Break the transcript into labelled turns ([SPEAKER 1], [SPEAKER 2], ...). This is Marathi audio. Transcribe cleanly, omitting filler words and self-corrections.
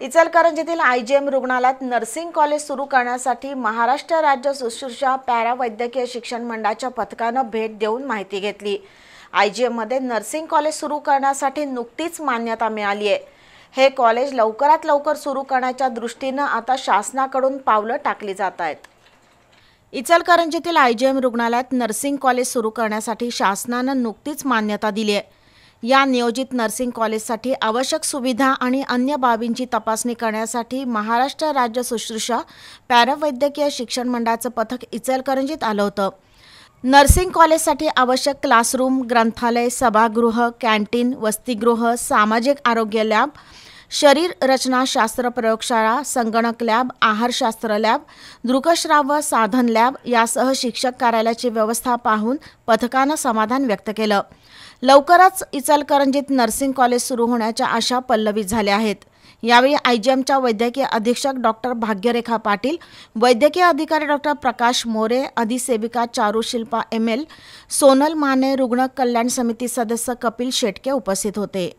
[SPEAKER 1] इचलकरंजीतील आयजीएम रुग्णालयात नर्सिंग कॉलेज सुरू करण्यासाठी महाराष्ट्र राज्य शुश्रूषा पॅरावैद्यकीय शिक्षण मंडळाच्या पथकानं भेट देऊन माहिती घेतली। आयजीएममध्ये नर्सिंग कॉलेज सुरू करण्यासाठी नुकतीच मान्यता मिळाली आहे। हे कॉलेज लवकरात लवकर सुरू करण्याच्या दृष्टीनं आता शासनाकडून पावलं टाकली जात आहेत। इचलकरंजीतील आयजीएम रुग्णालयात नर्सिंग कॉलेज सुरू करण्यासाठी शासनानं नुकतीच मान्यता दिली आहे। या नियोजित नर्सिंग कॉलेजसाठी आवश्यक सुविधा आणि अन्य बाबींची तपासणी करण्यासाठी महाराष्ट्र राज्य शुश्रूषा पॅरावैद्यकीय शिक्षण मंडळाचं पथक इचलकरंजीत आलं होतं। नर्सिंग कॉलेजसाठी आवश्यक क्लासरूम, ग्रंथालय, सभागृह, कॅन्टीन, वसतिगृह, सामाजिक आरोग्य लॅब, शरीर रचनाशास्त्र प्रयोगशाळा, संगणक लॅब, आहारशास्त्र लॅब, दृकश्राव्य साधन लॅब यासह शिक्षक कार्यालयाची व्यवस्था पाहून पथकानं समाधान व्यक्त केलं। लवकरच इचलकरंजीत नर्सिंग कॉलेज सुरू होण्याच्या आशा पल्लवित झाल्या आहेत। यावेळी आयजीएमच्या वैद्यकीय अधीक्षक डॉक्टर भाग्यरेखा पाटील, वैद्यकीय अधिकारी डॉक्टर प्रकाश मोरे, अधिसेविका चारुशिल्पा एमएल, सोनल माने, रुग्ण कल्याण समिती सदस्य कपिल शेटके उपस्थित होते।